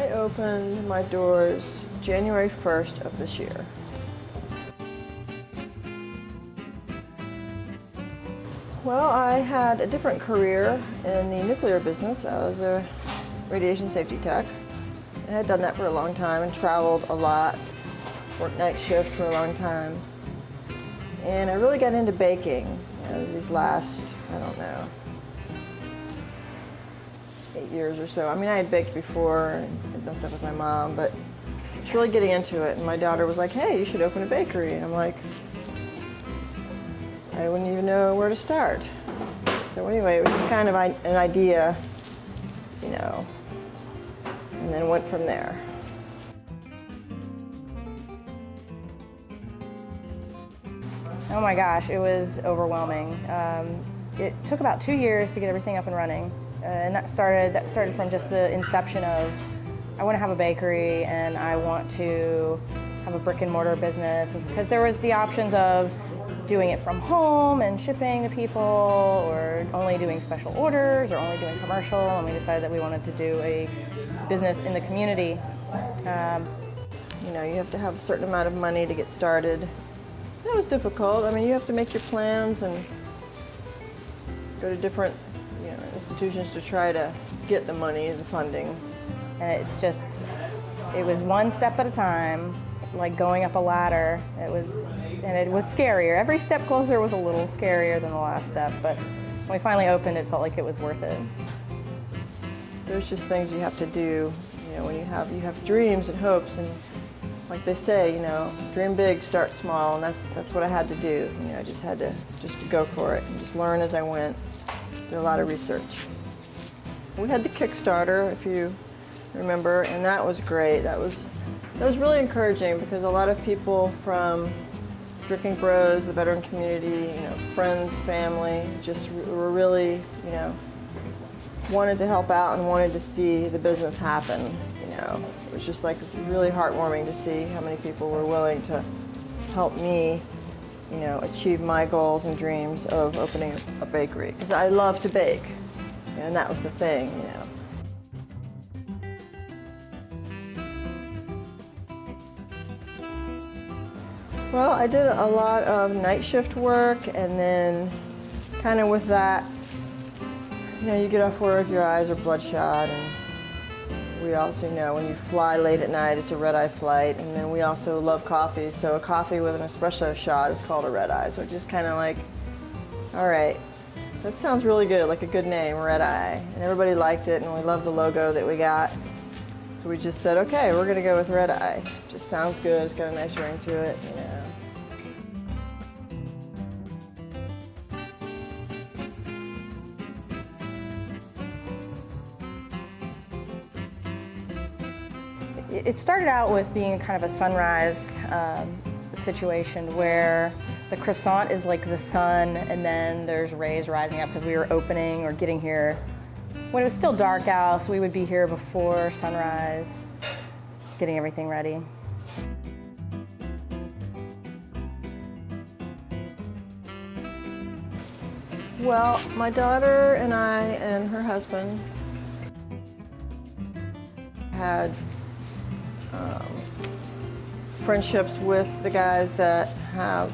I opened my doors January 1st of this year. Well, I had a different career in the nuclear business. I was a radiation safety tech. I had done that for a long time and traveled a lot, worked night shift for a long time. And I really got into baking these last, I don't know, 8 years or so. I mean, I had baked before and had done stuff with my mom, but I was really getting into it. And my daughter was like, hey, you should open a bakery. And I'm like, I wouldn't even know where to start. So anyway, it was just kind of an idea, you know, and then went from there. Oh my gosh, it was overwhelming. It took about 2 years to get everything up and running, and that started from just the inception of, I want to have a bakery and I want to have a brick and mortar business, because there was the options of doing it from home and shipping to people, or only doing special orders, or only doing commercial, and we decided that we wanted to do a business in the community. You know, you have to have a certain amount of money to get started. That was difficult. I mean, you have to make your plans and go to different, you know, institutions to try to get the money, the funding. And it was one step at a time, like going up a ladder. It was scarier. Every step closer was a little scarier than the last step, but when we finally opened, it felt like it was worth it. There's just things you have to do, you know, when you have dreams and hopes, and like they say, you know, dream big, start small, and that's what I had to do. You know, I just had to go for it and just learn as I went, do a lot of research. We had the Kickstarter, if you remember, and that was great. That was really encouraging, because a lot of people from Drinking Bros, the veteran community, you know, friends, family, just were really, you know, wanted to help out and wanted to see the business happen. You know, it was just like really heartwarming to see how many people were willing to help me, you know, achieve my goals and dreams of opening a bakery, because I love to bake, and that was the thing, you know. Well, I did a lot of night shift work, and then kind of with that, you know, you get off work, your eyes are bloodshot, and we also know when you fly late at night, it's a red-eye flight, and then we also love coffee, so a coffee with an espresso shot is called a red-eye, so it's just kind of like, all right, that sounds really good, like a good name, red-eye, and everybody liked it, and we loved the logo that we got. So we just said, okay, we're going to go with Red Eye. Just sounds good. It's got a nice ring to it, you know. It started out with being kind of a sunrise situation where the croissant is like the sun, and then there's rays rising up, because we were opening or getting here when it was still dark out, so we would be here before sunrise, getting everything ready. Well, my daughter and I and her husband had friendships with the guys that have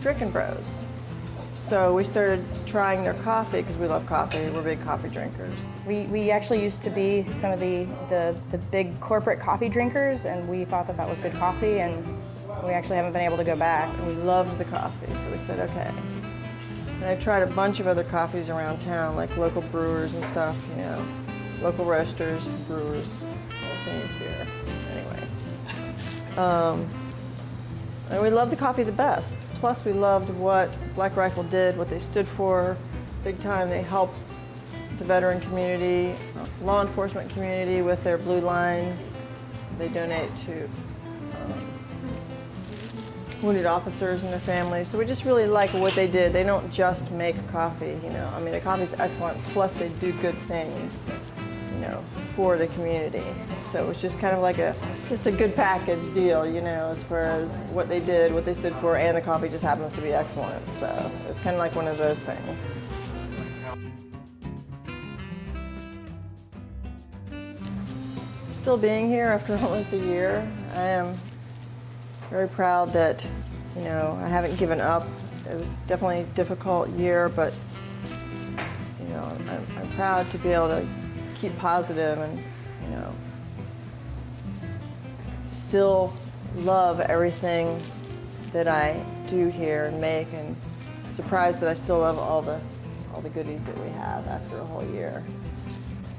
Drinking Bros. So we started trying their coffee, because we love coffee. We're big coffee drinkers. We actually used to be some of the big corporate coffee drinkers, and we thought that was good coffee, and we actually haven't been able to go back. We loved the coffee, so we said, okay. And I tried a bunch of other coffees around town, like local brewers and stuff, you know, local roasters, brewers, beer. Anyway. And we loved the coffee the best. Plus, we loved what Black Rifle did, what they stood for. Big time, they helped the veteran community, law enforcement community with their Blue Line. They donate to wounded officers and their families. So we just really like what they did. They don't just make coffee, you know. I mean, the coffee's excellent, plus they do good things, you know, for the community. So it was just kind of like just a good package deal, you know, as far as what they did, what they stood for, and the coffee just happens to be excellent. So it was kind of like one of those things. still being here after almost a year. I am very proud that, you know, I haven't given up. It was definitely a difficult year, but, you know, I'm proud to be able to keep positive and, you know, still love everything that I do here and make, and surprised that I still love all the goodies that we have after a whole year.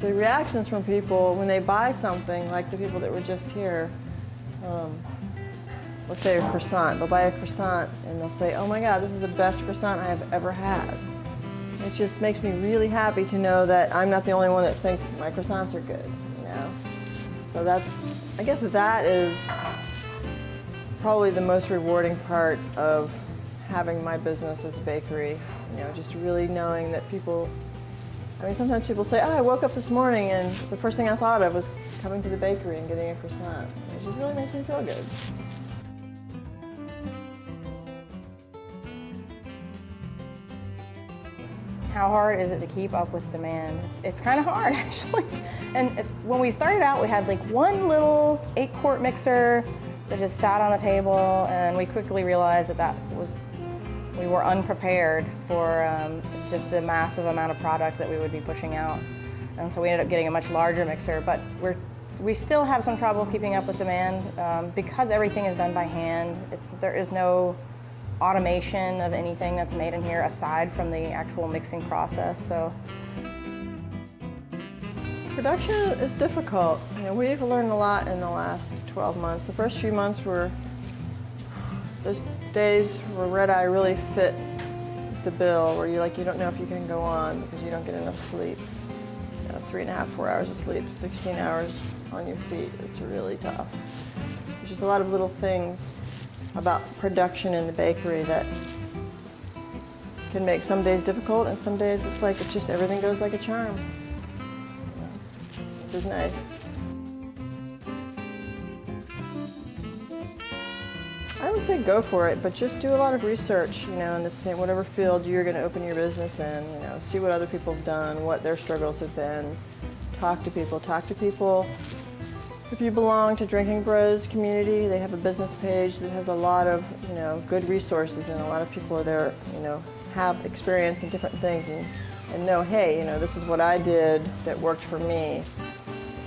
The reactions from people when they buy something, like the people that were just here, let's say a croissant, they'll buy a croissant and they'll say, oh my God, this is the best croissant I have ever had. It just makes me really happy to know that I'm not the only one that thinks my croissants are good, you know? So that's, I guess that is probably the most rewarding part of having my business as a bakery. You know, just really knowing that people, I mean, sometimes people say, oh, I woke up this morning and the first thing I thought of was coming to the bakery and getting a croissant. It just really makes me feel good. How hard is it to keep up with demand? It's kind of hard, actually. And when we started out, we had like one little 8-quart mixer that just sat on the table, and we quickly realized that we were unprepared for just the massive amount of product that we would be pushing out. And so we ended up getting a much larger mixer, but we still have some trouble keeping up with demand because everything is done by hand. There is no automation of anything that's made in here aside from the actual mixing process. So production is difficult. You know, we've learned a lot in the last 12 months. The first few months were those days where red eye really fit the bill, where you don't know if you can go on because you don't get enough sleep. You know, 3.5, 4 hours of sleep, 16 hours on your feet. It's really tough. There's just a lot of little things about production in the bakery that can make some days difficult, and some days it's just everything goes like a charm. Which is nice. I would say go for it, but just do a lot of research, you know, in the same, whatever field you're going to open your business in, you know, see what other people have done, what their struggles have been, talk to people. If you belong to Drinking Bros community, they have a business page that has a lot of, you know, good resources, and a lot of people are there, you know, have experience in different things and know, hey, you know, this is what I did that worked for me.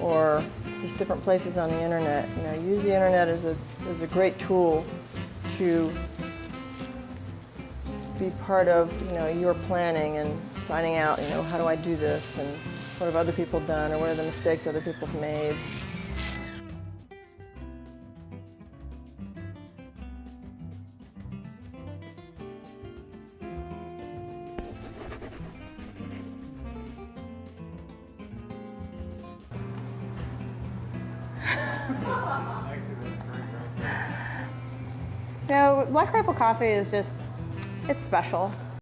Or just different places on the internet. You know, use the internet as a great tool to be part of, you know, your planning and finding out, you know, how do I do this, and what have other people done, or what are the mistakes other people have made. You know, Black Rifle coffee is just, it's special.